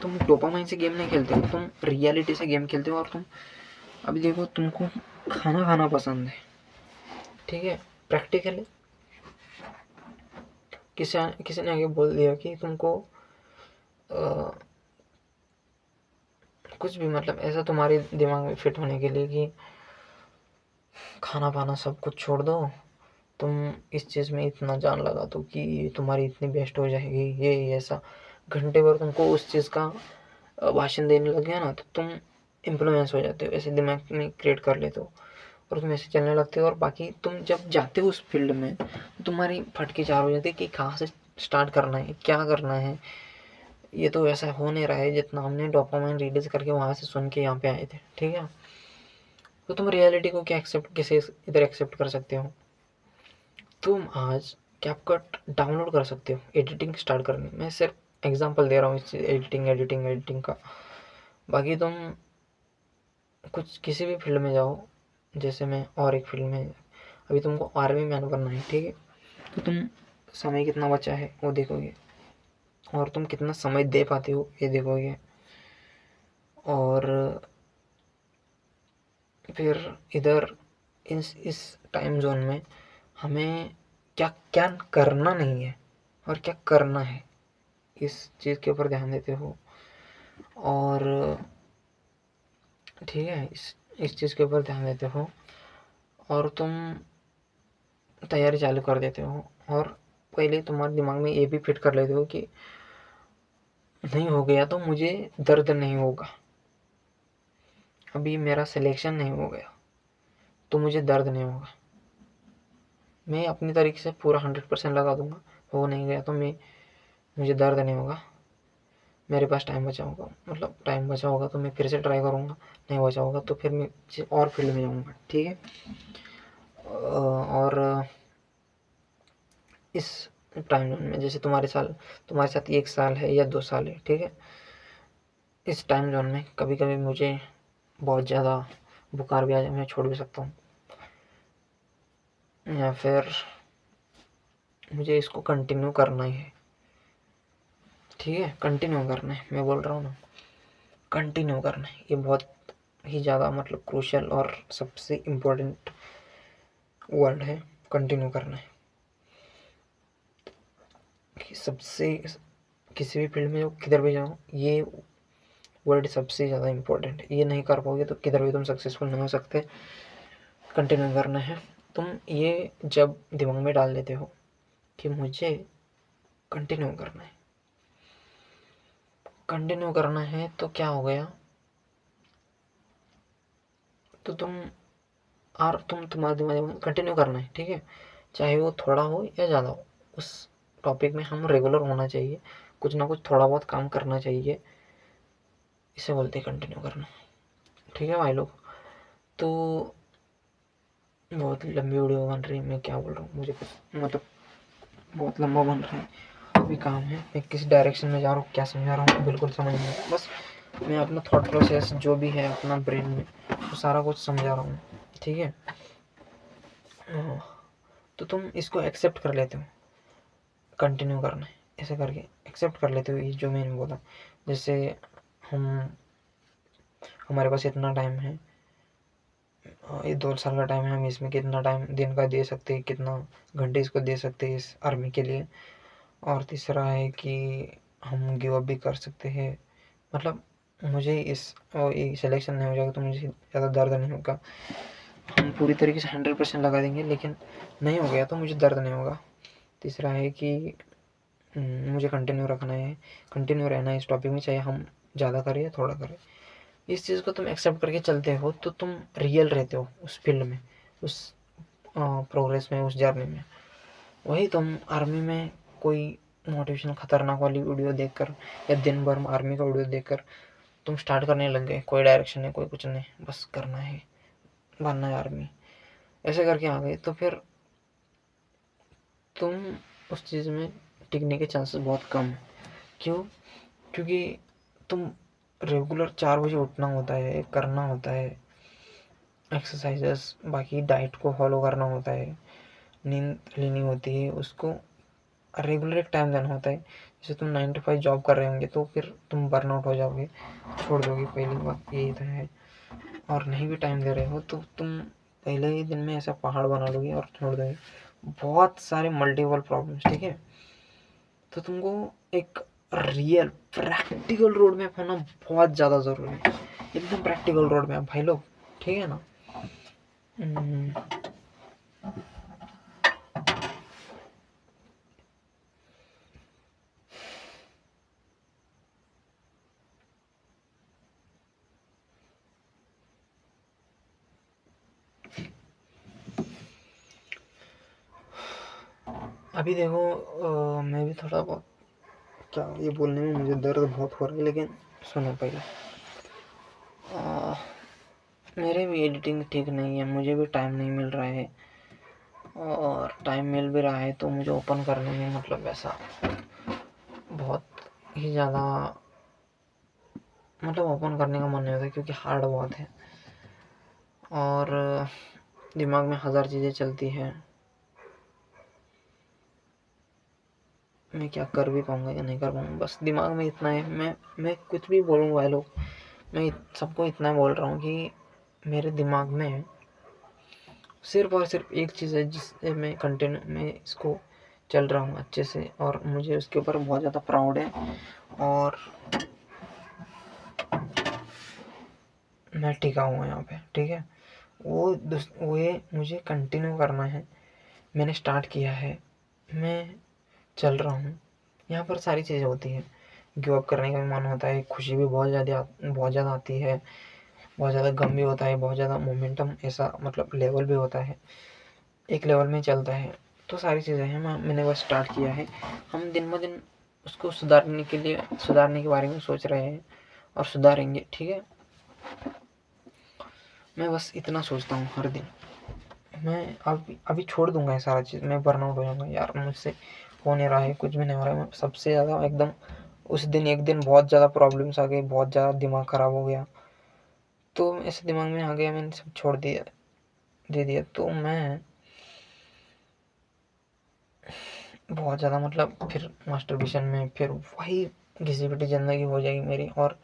तुम डोपामाइन से गेम नहीं खेलते हो, तुम रियलिटी से गेम खेलते हो। और तुम अभी देखो, तुमको खाना खाना पसंद है, ठीक है, प्रैक्टिकली किसी किसी ने आगे बोल दिया कि तुमको कुछ भी, मतलब ऐसा तुम्हारे दिमाग में फिट होने के लिए कि खाना पाना सब कुछ छोड़ दो, तुम इस चीज़ में इतना जान लगा दो कि तुम्हारी इतनी बेस्ट हो जाएगी, ये ऐसा घंटे भर तुमको उस चीज़ का भाषण देने लग गया ना, तो तुम इन्फ्लुएंस हो जाते हो, ऐसे दिमाग में क्रिएट कर लेते हो और तुम ऐसे चलने लगते हो। और बाकी तुम जब जाते हो उस फील्ड में, तो तुम्हारी फटके चार हो जाती है कि कहाँ से स्टार्ट करना है, क्या करना है। ये तो ऐसा हो नहीं रहा है जितना हमने डोपामाइन रिलीज करके वहाँ से सुन के यहाँ पे आए थे। ठीक है, तो तुम रियलिटी को क्या एक्सेप्ट, कैसे इधर एक्सेप्ट कर सकते हो, तुम आज कैपकट डाउनलोड कर सकते हो एडिटिंग स्टार्ट करने। मैं सिर्फ एग्जांपल दे रहा हूँ इस एडिटिंग का। बाकी तुम कुछ किसी भी फील्ड में जाओ, जैसे मैं और एक फील्ड में, अभी तुमको आर्मी मैन बनना है, ठीक है, तो तुम समय कितना बचा है वो देखोगे, और तुम कितना समय दे पाते हो ये देखोगे, और फिर इधर इस टाइम जोन में हमें क्या क्या करना नहीं है और क्या करना है, इस चीज़ के ऊपर ध्यान देते हो। और ठीक है, इस चीज़ के ऊपर ध्यान देते हो, और तुम तैयारी चालू कर देते हो और पहले तुम्हारे दिमाग में ये भी फिट कर लेते हो कि नहीं हो गया तो मुझे दर्द नहीं होगा, अभी मेरा सिलेक्शन नहीं हो गया तो मुझे दर्द नहीं होगा, मैं अपनी तरीके से पूरा 100% लगा दूंगा, हो नहीं गया तो मुझे दर्द नहीं होगा, मेरे पास टाइम बचा होगा, मतलब टाइम बचा होगा तो मैं फिर से ट्राई करूँगा, नहीं बचा होगा तो फिर मैं किसी और फील्ड में जाऊँगा। ठीक है। और इस टाइम जोन में जैसे तुम्हारे साथ 1 साल है या 2 साल है, ठीक है, इस टाइम जोन में कभी कभी मुझे बहुत ज़्यादा बुखार भी आ जाए, मैं छोड़ भी सकता हूँ, या फिर मुझे इसको कंटिन्यू करना ही है। ठीक है, कंटिन्यू करना है, मैं बोल रहा हूँ ना, कंटिन्यू करना है। ये बहुत ही ज़्यादा मतलब क्रूशियल और सबसे इम्पोर्टेंट वर्ड है, कंटिन्यू करना है। कि सबसे किसी भी फील्ड में जो किधर भी जाओ, ये वर्ड सबसे ज़्यादा इम्पोर्टेंट है। ये नहीं कर पाओगे तो किधर भी तुम सक्सेसफुल नहीं हो सकते। कंटिन्यू करना है। तुम ये जब दिमाग में डाल लेते हो कि मुझे कंटिन्यू करना है, कंटिन्यू करना है, तो क्या हो गया, तो तुम्हारे दिमाग में कंटिन्यू करना है। ठीक है, चाहे वो थोड़ा हो या ज़्यादा हो, उस टॉपिक में हम रेगुलर होना चाहिए, कुछ ना कुछ थोड़ा बहुत काम करना चाहिए, इसे बोलते हैं कंटिन्यू करना। ठीक है भाई लोग, तो बहुत लंबी वीडियो बन रही है, मैं क्या बोल रहा हूँ, मुझे कुछ मतलब बहुत लंबा बन रहा है, अभी काम है, मैं किस डायरेक्शन में जा रहा हूँ, क्या समझा रहा हूँ बिल्कुल समझ नहीं आता। बस मैं अपना थॉट प्रोसेस जो भी है अपना ब्रेन में वो सारा कुछ समझा रहा हूँ। ठीक है। तो तुम इसको एक्सेप्ट कर लेते हो, कंटिन्यू करना है ऐसे करके एक्सेप्ट कर लेते हो ये जो मैंने बोला। जैसे हम हमारे पास इतना टाइम है, ये 2 साल का टाइम है, हम इसमें कितना टाइम दिन का दे सकते हैं, कितना घंटे इसको दे सकते हैं इस आर्मी के लिए। और तीसरा है कि हम गिव अप भी कर सकते हैं, मतलब मुझे इस ये सिलेक्शन नहीं हो जाएगा तो मुझे ज़्यादा दर्द नहीं होगा, हम पूरी तरीके से 100% लगा देंगे, लेकिन नहीं हो गया तो मुझे दर्द नहीं होगा। तीसरा है कि मुझे कंटिन्यू रखना है, कंटिन्यू रहना है इस टॉपिक में, चाहे हम ज़्यादा करें या थोड़ा करें। इस चीज़ को तुम एक्सेप्ट करके चलते हो तो तुम रियल रहते हो उस फील्ड में, उस प्रोग्रेस में, उस जर्नी में। वही तुम आर्मी में कोई मोटिवेशन खतरनाक वाली वीडियो देखकर या दिन भर आर्मी का वीडियो देखकर तुम स्टार्ट करने लग गए, कोई डायरेक्शन नहीं, कोई कुछ नहीं, बस करना है, बनना है आर्मी, ऐसे करके आ गए, तो फिर तुम उस चीज़ में टिकने के चांसेस बहुत कम है। क्यों? क्योंकि तुम रेगुलर 4 बजे उठना होता है, करना होता है एक्सरसाइजेस, बाकी डाइट को फॉलो करना होता है, नींद लेनी होती है, उसको रेगुलर एक टाइम देना होता है। जैसे तुम 9 to 5 जॉब कर रहे होंगे तो फिर तुम बर्नआउट हो जाओगे, छोड़ दोगे, पहली बात यही तो है। और नहीं भी टाइम दे रहे हो तो तुम पहले ही दिन में ऐसा पहाड़ बना लोगे और छोड़ दोगे, बहुत सारे मल्टीपल प्रॉब्लम्स। ठीक है, तो तुमको एक रियल प्रैक्टिकल रोड मैप होना बहुत ज़्यादा ज़रूरी है, एकदम प्रैक्टिकल रोड मैप भाई लोग। ठीक है ना। हम्म, अभी देखो मैं भी थोड़ा बहुत, क्या ये बोलने में मुझे दर्द बहुत हो रहा है, लेकिन सुनो पहले, मेरे भी एडिटिंग ठीक नहीं है, मुझे भी टाइम नहीं मिल रहा है, और टाइम मिल भी रहा है तो मुझे ओपन करने में मतलब ऐसा बहुत ही ज़्यादा मतलब ओपन करने का मन नहीं होता, क्योंकि हार्ड बहुत है और दिमाग में हज़ार चीज़ें चलती हैं, मैं क्या कर भी पाऊँगा या नहीं कर पाऊँगा, बस दिमाग में इतना है। मैं कुछ भी बोलूँ भाई लोग, मैं सबको इतना बोल रहा हूँ कि मेरे दिमाग में सिर्फ और सिर्फ एक चीज़ है जिससे मैं कंटिन्यू मैं इसको चल रहा हूँ अच्छे से, और मुझे उसके ऊपर बहुत ज़्यादा प्राउड है, और मैं टिका हूँ यहाँ पे। ठीक है, वो ये मुझे कंटिन्यू करना है, मैंने स्टार्ट किया है, मैं चल रहा हूँ, यहाँ पर सारी चीज़ें होती हैं। गिव अप करने का भी मन होता है, खुशी भी बहुत ज़्यादा आती है, बहुत ज़्यादा गम भी होता है, बहुत ज़्यादा मोमेंटम ऐसा मतलब लेवल भी होता है, एक लेवल में चलता है। तो सारी चीज़ें हैं, मैंने बस स्टार्ट किया है। हम दिन ब दिन उसको सुधारने के बारे में सोच रहे हैं और सुधारेंगे, ठीक है। मैं बस इतना सोचता हूँ हर दिन। मैं अभी छोड़ दूंगा ये सारा चीज़, मैं बर्नआउट हो जाऊंगा यार, मुझसे हो नहीं रहा है, कुछ भी नहीं हो रहा है। मैं सबसे ज़्यादा एकदम उस दिन एक दिन बहुत ज़्यादा प्रॉब्लम्स आ गई, बहुत ज़्यादा दिमाग ख़राब हो गया, तो ऐसे दिमाग में आ गया, मैंने सब छोड़ दिया, दे दिया। तो मैं बहुत ज़्यादा मतलब फिर मास्टरबेशन में फिर वही घिसी-पिटी ज़िंदगी हो जाएगी मेरी, और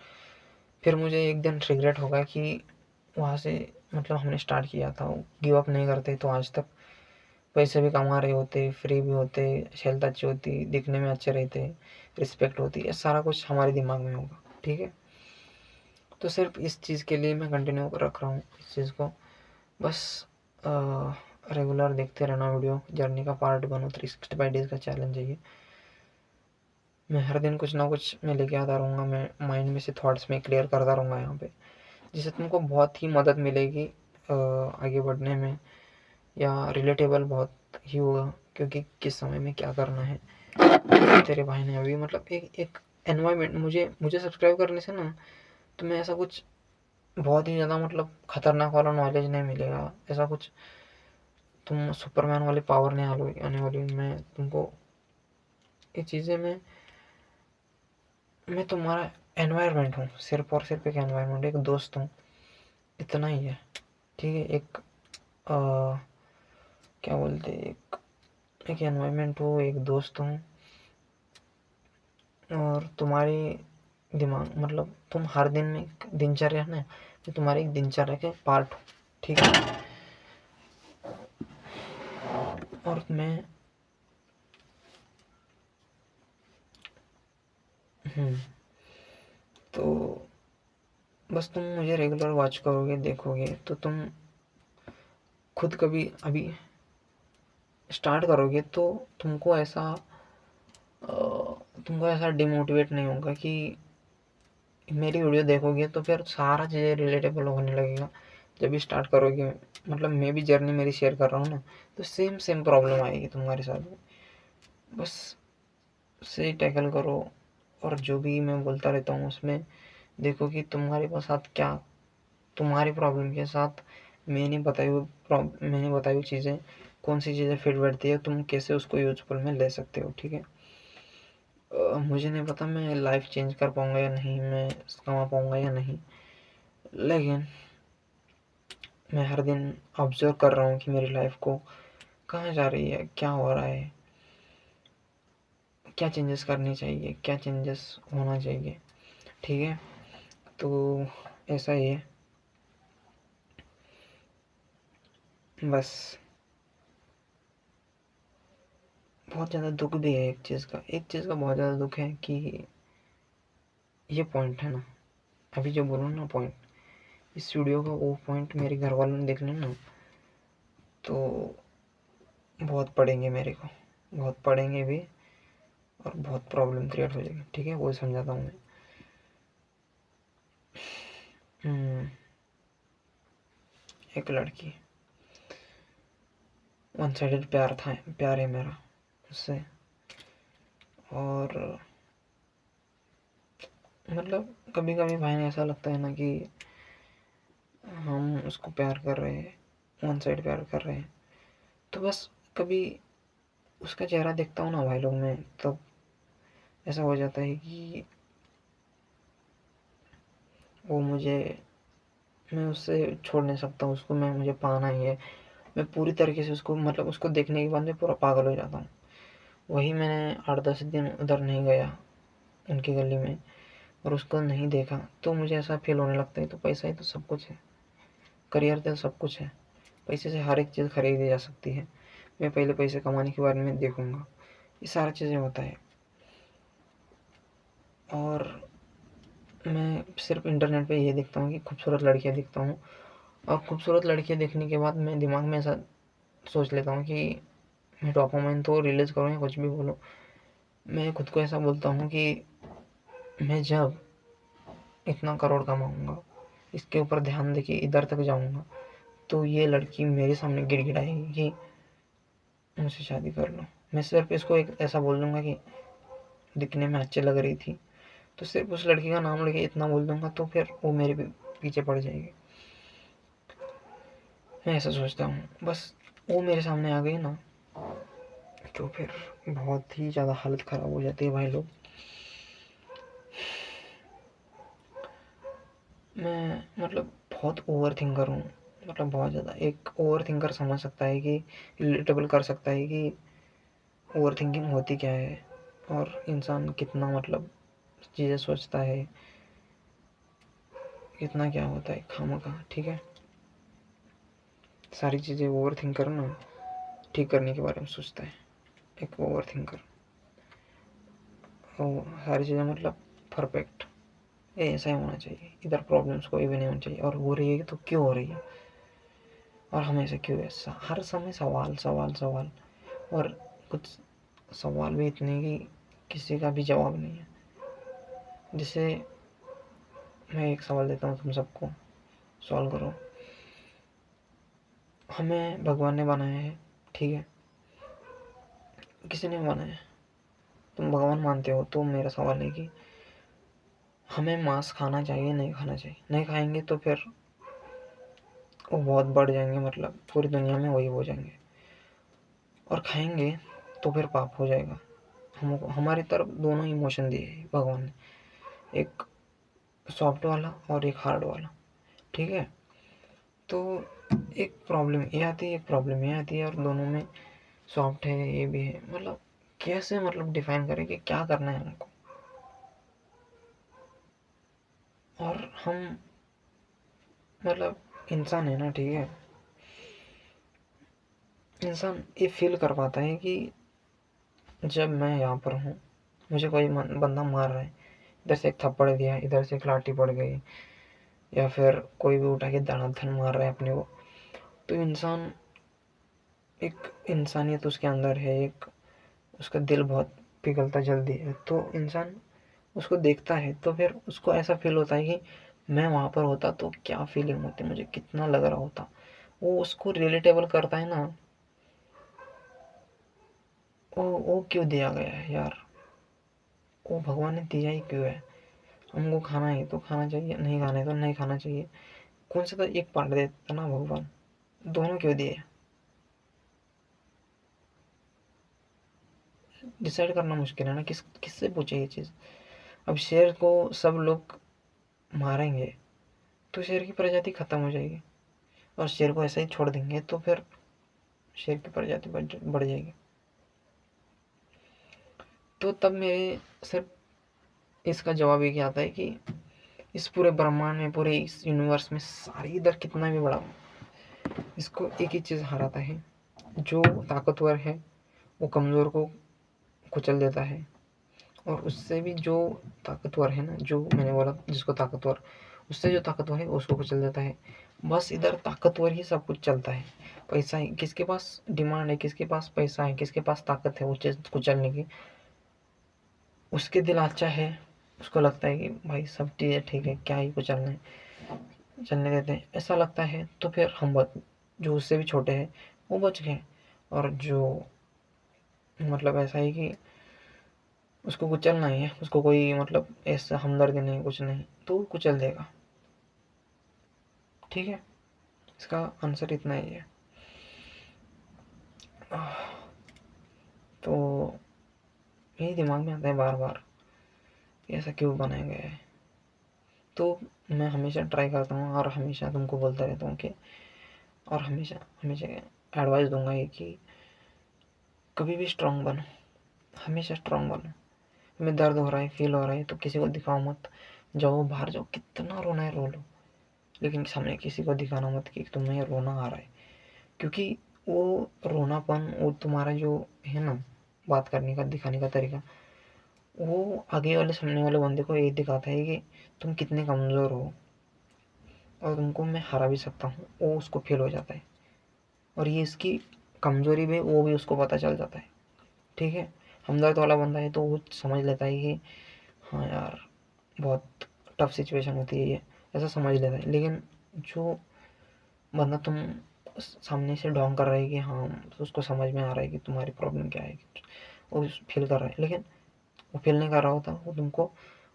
फिर मुझे एक दिन रिग्रेट होगा कि वहाँ से मतलब हमने स्टार्ट किया था, गिव अप नहीं करते तो आज तक पैसे भी कमा रहे होते, फ्री भी होते, हेल्थ अच्छी होती, दिखने में अच्छे रहते, रिस्पेक्ट होती, ये सारा कुछ हमारे दिमाग में होगा, ठीक है। तो सिर्फ इस चीज़ के लिए मैं कंटिन्यू रख रहा हूँ इस चीज़ को, बस रेगुलर देखते रहना वीडियो, जर्नी का पार्ट बनो, 365 डेज़ का चैलेंज है ये। मैं हर दिन कुछ ना कुछ मैं लेके आता रहूँगा, मैं माइंड में से थॉट्स में क्लियर करता रहूँगा यहाँ पे, जिससे तुमको बहुत ही मदद मिलेगी आगे बढ़ने में, या रिलेटेबल बहुत ही होगा, क्योंकि किस समय में क्या करना है। तेरे भाई ने अभी मतलब एक एनवायरनमेंट, मुझे सब्सक्राइब करने से ना तुम्हें ऐसा कुछ बहुत ही ज़्यादा मतलब खतरनाक वाला नॉलेज नहीं मिलेगा, ऐसा कुछ तुम सुपरमैन वाली पावर नहीं आने वाली। मैं तुमको ये चीज़ें मैं तुम्हारा एनवायरनमेंट हूँ, सिर्फ और सिर्फ एक एनवायरनमेंट, एक दोस्त हूँ, इतना ही है, ठीक है। क्या बोलते, एक एनवायरनमेंट हूँ, एक दोस्त हूँ, और तुम्हारी दिमाग मतलब तुम हर दिन में दिनचर्या है ना, तो तुम्हारी एक दिनचर्या के पार्ट हो, ठीक है। और मैं तो बस तुम मुझे रेगुलर वॉच करोगे, देखोगे, तो तुम खुद कभी अभी स्टार्ट करोगे तो तुमको ऐसा डिमोटिवेट नहीं होगा कि मेरी वीडियो देखोगे तो फिर सारा चीज़ें रिलेटेबल होने लगेगा। जब भी स्टार्ट करोगे, मतलब मैं भी जर्नी मेरी शेयर कर रहा हूँ ना, तो सेम सेम प्रॉब्लम आएगी तुम्हारे साथ में, बस से टैकल करो। और जो भी मैं बोलता रहता हूँ उसमें देखो कि तुम्हारे पास साथ क्या, तुम्हारी प्रॉब्लम के साथ मैंने बताई हुई चीज़ें कौन सी चीज़ें फिट बैठती है, तुम कैसे उसको यूजफुल में ले सकते हो, ठीक है। मुझे नहीं पता मैं लाइफ चेंज कर पाऊँगा या नहीं, मैं कमा पाऊँगा या नहीं, लेकिन मैं हर दिन ऑब्जर्व कर रहा हूँ कि मेरी लाइफ को कहाँ जा रही है, क्या हो रहा है, क्या चेंजेस करनी चाहिए, क्या चेंजेस होना चाहिए, ठीक है। तो ऐसा ही है, बस बहुत ज़्यादा दुख भी है एक चीज़ का बहुत ज़्यादा दुख है कि ये पॉइंट है ना, अभी जो बोलूँ ना पॉइंट, इस वीडियो का वो पॉइंट मेरे घर वालों ने देख लिया ना, तो बहुत पढ़ेंगे मेरे को, बहुत पढ़ेंगे भी, और बहुत प्रॉब्लम क्रिएट हो जाएगी, ठीक है, वो समझाता हूँ मैं। एक लड़की, वन साइडेड प्यार है मेरा उससे, और मतलब कभी कभी भाई ने ऐसा लगता है ना कि हम उसको प्यार कर रहे हैं, वन साइड प्यार कर रहे हैं, तो बस कभी उसका चेहरा देखता हूँ ना भाई लोग में, तब ऐसा हो जाता है कि वो मुझे, मैं उससे छोड़ नहीं सकता, उसको मुझे पाना ही है। मैं पूरी तरीके से उसको मतलब उसको देखने के बाद मैं पूरा पागल हो जाता हूँ। वही मैंने 8-10 दिन उधर नहीं गया उनकी गली में और उसको नहीं देखा, तो मुझे ऐसा फील होने लगता है, तो पैसा ही तो सब कुछ है, करियर तो सब कुछ है, पैसे से हर एक चीज़ खरीदी जा सकती है। मैं पहले पैसे कमाने के बारे में देखूंगा, ये सारा चीज़ें होता है। और मैं सिर्फ इंटरनेट पे ये देखता हूँ कि खूबसूरत लड़कियाँ देखता हूँ, और खूबसूरत लड़कियाँ देखने के बाद मैं दिमाग में ऐसा सोच लेता हूँ कि मैं डोपामाइन तो रिलीज़ करूँ या कुछ भी बोलो, मैं खुद को ऐसा बोलता हूँ कि मैं जब इतना करोड़ कमाऊँगा, इसके ऊपर ध्यान दे के इधर तक जाऊँगा, तो ये लड़की मेरे सामने गिड़गिड़ाएगी कि मुझसे शादी कर लो। मैं सिर्फ़ इसको एक ऐसा बोल दूँगा कि दिखने में अच्छी लग रही थी, तो सिर्फ़ उस लड़की का नाम लेके इतना बोल दूँगा, तो फिर वो मेरे पीछे पड़ जाएगी। मैं ऐसा सोचता हूँ। बस वो मेरे सामने आ गई ना, तो फिर बहुत ही ज़्यादा हालत ख़राब हो जाती है भाई लोग। मैं मतलब बहुत ओवर थिंकर हूँ, मतलब बहुत ज़्यादा। एक ओवर थिंकर समझ सकता है कि रिलेटेबल कर सकता है कि ओवर थिंकिंग होती क्या है और इंसान कितना मतलब चीज़ें सोचता है, कितना क्या होता है खामखा। ठीक है, सारी चीज़ें ओवर थिंकर ना ठीक करने के बारे में सोचता है एक ओवर थिंकर। और सारी चीज़ें मतलब परफेक्ट, ये ऐसा ही होना चाहिए, इधर प्रॉब्लम्स कोई भी नहीं होनी चाहिए, और हो रही है तो क्यों हो रही है, और हमेशा क्यों ऐसा, हर समय सवाल सवाल सवाल, और कुछ सवाल भी इतने कि किसी का भी जवाब नहीं है। जैसे मैं एक सवाल देता हूँ तुम सबको, सॉल्व करो। हमें भगवान ने बनाया है, ठीक है, किसी ने बनाया है, तुम भगवान मानते हो, तो मेरा सवाल है कि हमें मांस खाना चाहिए नहीं खाना चाहिए? नहीं खाएंगे तो फिर वो बहुत बढ़ जाएंगे, मतलब पूरी दुनिया में वही हो जाएंगे, और खाएंगे तो फिर पाप हो जाएगा। हमको हमारी तरफ दोनों इमोशन दिए है भगवान ने, एक सॉफ्ट वाला और एक हार्ड वाला, ठीक है। तो एक प्रॉब्लम ये आती है, एक प्रॉब्लम ये आती है, और दोनों में सॉफ्ट है ये भी है, मतलब कैसे मतलब डिफाइन करें कि क्या करना है हमको। और हम मतलब इंसान है ना, ठीक है, इंसान ये फील कर पाता है कि जब मैं यहाँ पर हूँ, मुझे कोई बंदा मार रहा है, इधर से एक थप्पड़ दिया, इधर से एक लाठी पड़ गई, या फिर कोई भी उठा के धनाधन मार रहा है अपने को, तो इंसान, एक इंसानियत उसके अंदर है, एक उसका दिल बहुत पिघलता जल्दी है, तो इंसान उसको देखता है, तो फिर उसको ऐसा फील होता है कि मैं वहाँ पर होता तो क्या फीलिंग होती, मुझे कितना लग रहा होता। वो उसको रिलेटेबल करता है ना। वो क्यों दिया गया है यार, वो भगवान ने दिया ही क्यों है? हमको खाना है तो खाना चाहिए, नहीं खाना है तो नहीं खाना चाहिए। कौन सा तो एक पार्ट देता ना भगवान, दोनों क्यों दिए? डिसाइड करना मुश्किल है ना, किससे पूछे ये चीज़। अब शेर को सब लोग मारेंगे तो शेर की प्रजाति खत्म हो जाएगी, और शेर को ऐसे ही छोड़ देंगे तो फिर शेर की प्रजाति बढ़ जाएगी। तो तब मेरे सिर्फ इसका जवाब ये क्या आता है कि इस पूरे ब्रह्मांड में, पूरे इस यूनिवर्स में, सारी इधर कितना भी बड़ा, इसको एक ही चीज़ हराता है, जो ताकतवर है वो कमज़ोर को कुचल देता है, और उससे भी जो ताकतवर है ना, जो मैंने बोला जिसको ताकतवर, उससे जो ताकतवर है उसको कुचल देता है। बस इधर ताकतवर ही सब कुछ चलता है। पैसा है, किसके पास डिमांड है, किसके पास पैसा है, किसके पास ताकत है वो चीज़ कुचलने की, उसके दिल अच्छा है, उसको लगता है कि भाई सब चीज़ें ठीक है, क्या ही कुचलना है, चलने देते हैं, ऐसा लगता है। तो फिर हम जो उससे भी छोटे हैं वो बच गए, और जो मतलब ऐसा है कि उसको कुचलना ही है, उसको कोई मतलब ऐसा हमदर्दी नहीं, कुछ नहीं, तो वो कुचल देगा। ठीक है, इसका आंसर इतना ही है। तो यही दिमाग में आता है बार बार, ऐसा क्यों बनाया गया है। तो मैं हमेशा ट्राई करता हूँ, और हमेशा तुमको बोलता रहता हूँ कि, और हमेशा हमेशा एडवाइस दूंगा ये कि कभी भी स्ट्रांग बनो, हमेशा स्ट्रांग बनो। तुम्हें दर्द हो रहा है, फील हो रहा है, तो किसी को दिखाओ मत, जाओ बाहर जाओ, कितना रोना है रो लो, लेकिन सामने किसी को दिखाना मत कि तुम्हें रोना आ रहा है। क्योंकि वो रोनापन, वो तुम्हारा जो है ना बात करने का, दिखाने का तरीका, वो आगे वाले सामने वाले बंदे को ये दिखाता है कि तुम कितने कमज़ोर हो, और तुमको मैं हरा भी सकता हूँ, वो उसको फील हो जाता है। और ये इसकी कमज़ोरी भी वो भी उसको पता चल जाता है, ठीक है। हमदर्द वाला बंदा है तो वो समझ लेता है कि हाँ यार बहुत टफ सिचुएशन होती है ये, ऐसा समझ लेता है। लेकिन जो बंदा तुम सामने से डोंग कर रहा है कि हाँ उसको समझ में आ रहा है कि तुम्हारी प्रॉब्लम क्या है, वो फील कर रहा है, लेकिन वो फील नहीं कर रहा होता, वो तुमको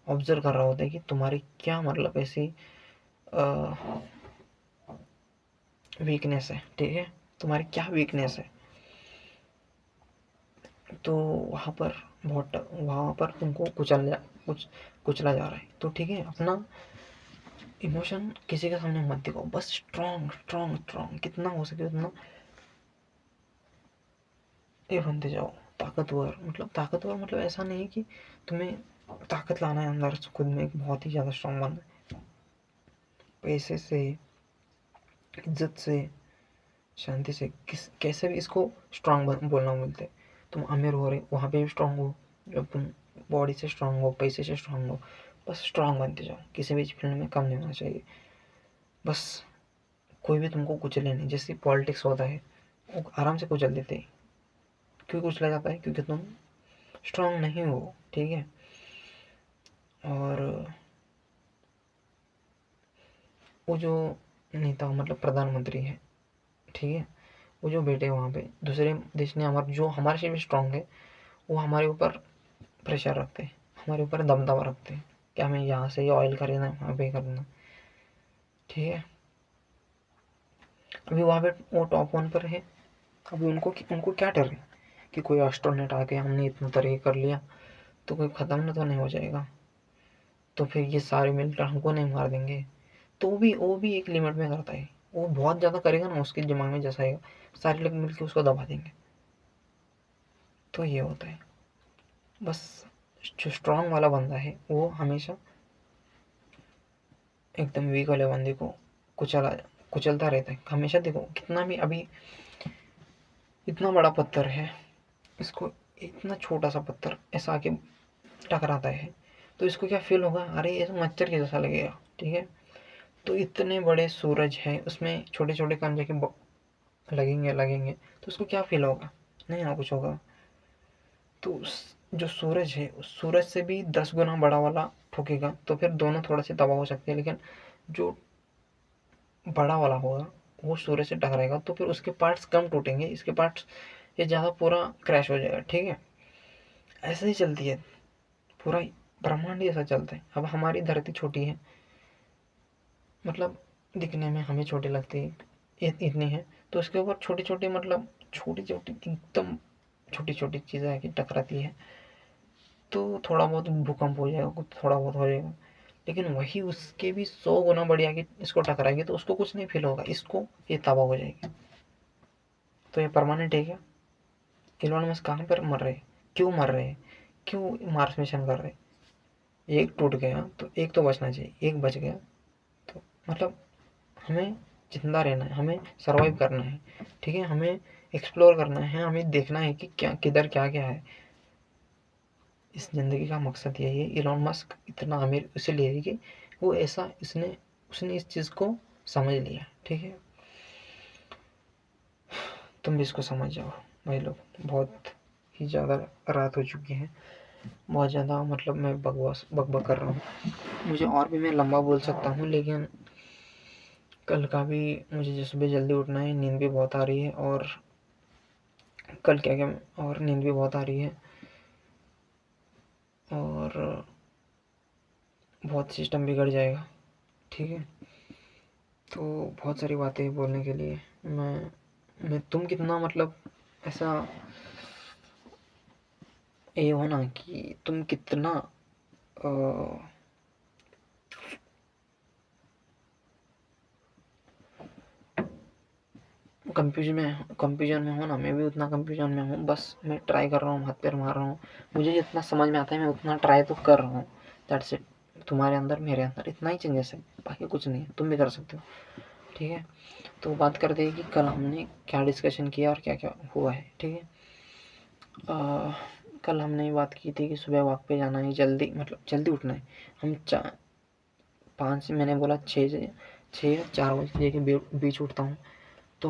ऑब्जर्व कर रहा होता है कि तुम्हारी क्या मतलब ऐसी वीकनेस है, ठीक है, तुम्हारी क्या वीकनेस है। तो वहाँ पर तुमको कुचला जा रहा है। तो ठीक है, अपना इमोशन किसी के सामने मत दिखाओ, बस स्ट्रॉन्ग स्ट्रॉन्ग स्ट्रॉन्ग कितना हो सके उतना ये बनते जाओ। ताकतवर मतलब ऐसा नहीं है कि तुम्हें ताकत लाना है अंदर से खुद में, एक बहुत ही ज़्यादा स्ट्रॉन्ग बनना है। पैसे से, इज्जत से, शांति से, कैसे भी इसको स्ट्रांग बोलना बोलते हैं। तुम अमीर हो रहे वहाँ पे भी स्ट्रांग हो, जब तुम बॉडी से स्ट्रांग हो, पैसे से स्ट्रांग हो, बस स्ट्रांग बनते जाओ, किसी भी फील्ड में कम नहीं होना चाहिए। बस कोई भी तुमको कुचले नहीं, जैसे पॉलिटिक्स होता है वो आराम से कुचल देते हैं। क्यों कुचला जाता है? क्योंकि तुम स्ट्रांग नहीं हो, ठीक है। और वो जो नेता मतलब प्रधानमंत्री है, ठीक है, वो जो बैठे वहाँ पे दूसरे देश ने जो हमारे से भी स्ट्रांग है, वो हमारे ऊपर प्रेशर रखते हैं, हमारे ऊपर दबदबा रखते हैं कि हमें यहाँ से ये ऑयल खरीदना है, वहाँ पे करना, ठीक है। अभी वहाँ पे वो टॉप 1 पर है, अभी उनको उनको क्या डर है कि कोई एस्ट्रोनॉट आके हमने इतना तरक्की कर लिया तो कोई ख़त्म ना तो नहीं हो जाएगा, तो फिर ये सारे मिलकर हमको नहीं मार देंगे। तो वो भी एक लिमिट में करता है। वो बहुत ज़्यादा करेगा ना, उसके दिमाग में जैसा आएगा सारे लोग मिलकर उसको दबा देंगे। तो ये होता है। बस जो स्ट्रांग वाला बंदा है वो हमेशा एकदम वीक वाले बंदे को कुचलता रहता है हमेशा। देखो कितना भी, अभी इतना बड़ा पत्थर है, इसको इतना छोटा सा पत्थर ऐसा आके टकराता है तो इसको क्या फील होगा? अरे ये तो मच्छर के जैसा लगेगा, ठीक है। तो इतने बड़े सूरज है उसमें छोटे छोटे कण जाके लगेंगे तो उसको क्या फील होगा? नहीं ना कुछ होगा। तो जो सूरज है उस सूरज से भी 10 गुना बड़ा वाला ठोकेगा तो फिर दोनों थोड़ा से तबाह हो सकते हैं, लेकिन जो बड़ा वाला होगा वो सूरज से टकराएगा तो फिर उसके पार्ट्स कम टूटेंगे, इसके पार्ट्स ये ज़्यादा पूरा क्रैश हो जाएगा, ठीक है। ऐसे ही चलती है पूरा ब्रह्मांड ही, ऐसा चलता है। अब हमारी धरती छोटी है, मतलब दिखने में हमें छोटी लगती है, इतनी है, तो उसके ऊपर छोटी छोटी मतलब छोटी छोटी एकदम छोटी छोटी चीज़ें आके टकराती है तो थोड़ा बहुत भूकंप हो जाएगा, कुछ थोड़ा बहुत हो जाएगा। लेकिन वही उसके भी 100 गुना बढ़िया कि इसको टकराएगी तो उसको कुछ नहीं फील होगा, इसको ये तबाह हो जाएगी। तो ये परमानेंट है क्या? इलॉन मस्क कहाँ पर मर रहे, क्यों मर रहे, क्यों मार्स मिशन कर रहे? एक टूट गया तो एक तो बचना चाहिए, एक बच गया तो मतलब हमें जिंदा रहना है, हमें सरवाइव करना है, ठीक है, हमें एक्सप्लोर करना है, हमें देखना है कि क्या किधर क्या क्या है। इस ज़िंदगी का मकसद यही है। इलॉन मस्क इतना अमीर इसलिए है कि वो ऐसा उसने इस चीज़ को समझ लिया, ठीक है। तुम भी इसको समझ जाओ भाई लोग। बहुत ही ज़्यादा रात हो चुकी है, बहुत ज़्यादा मतलब मैं बकवास बकबक कर रहा हूँ। मुझे और भी मैं लंबा बोल सकता हूँ, लेकिन कल का भी मुझे सुबह जल्दी उठना है, नींद भी बहुत आ रही है, और कल क्या क्या और नींद भी बहुत आ रही है, और बहुत सिस्टम बिगड़ जाएगा, ठीक है। तो बहुत सारी बातें बोलने के लिए तुम कितना मतलब ऐसा ये हो ना कि तुम कितना कंफ्यूजन में हो ना, मैं भी उतना कंफ्यूजन में हूँ। बस मैं ट्राई कर रहा हूँ, हाथ पैर मार रहा हूँ, मुझे जितना समझ में आता है मैं उतना ट्राई तो कर रहा हूँ। That's it. तुम्हारे अंदर मेरे अंदर इतना ही चेंजेस है, बाकी कुछ नहीं है, तुम भी कर सकते हो, ठीक है। तो बात करते हैं कि कल हमने क्या डिस्कशन किया और क्या क्या हुआ है, ठीक है। कल हमने बात की थी कि सुबह वॉक पे जाना है, जल्दी मतलब जल्दी उठना है। हम 5 से मैंने बोला 6 या 4 बजे के बीच उठता हूँ। तो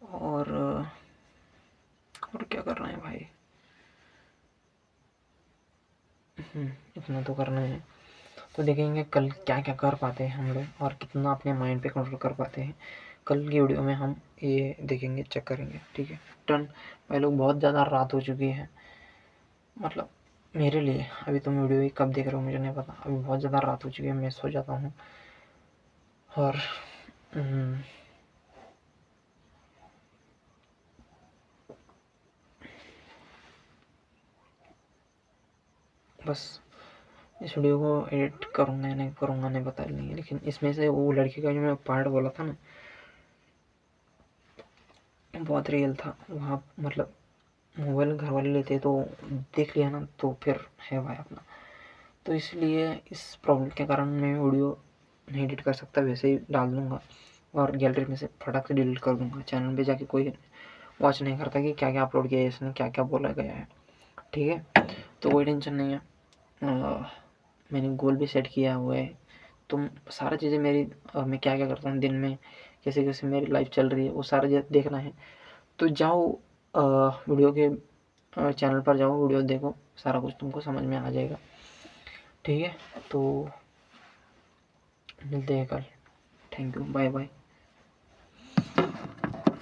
और क्या करना है भाई, इतना तो करना है। तो देखेंगे कल क्या क्या कर पाते हैं हम लोग और कितना अपने माइंड पे कंट्रोल कर पाते हैं। कल की वीडियो में हम ये देखेंगे, चेक करेंगे, ठीक है। डन भाई लोग, बहुत ज़्यादा रात हो चुकी है, मतलब मेरे लिए। अभी तुम वीडियो कब देख रहे हो मुझे नहीं पता, अभी बहुत ज़्यादा रात हो चुकी है, मैं सो जाता हूँ। और बस इस वीडियो को एडिट करूँगा या नहीं करूँगा नहीं पता नहीं, लेकिन इसमें से वो लड़की का जो मैं पार्ट बोला था ना, बहुत रियल था वहाँ। मतलब मोबाइल घर वाले लेते तो देख लिया ना, तो फिर है भाई अपना। तो इसलिए इस प्रॉब्लम के कारण मैं वीडियो नहीं एडिट कर सकता, वैसे ही डाल दूँगा और गैलरी में से फटाक से डिलीट कर दूँगा। चैनल पे जाके कोई वॉच नहीं करता कि क्या क्या अपलोड किया है इसने, क्या क्या बोला गया है, ठीक है। तो कोई टेंशन नहीं है। मैंने गोल भी सेट किया हुआ है। तुम सारा चीज़ें मेरी मैं क्या क्या करता हूँ दिन में, कैसे कैसे मेरी लाइफ चल रही है, वो सारा देखना है तो जाओ वीडियो के चैनल पर जाओ, वीडियो देखो, सारा कुछ तुमको समझ में आ जाएगा, ठीक है। तो मिलते हैं कल। Thank you, bye bye.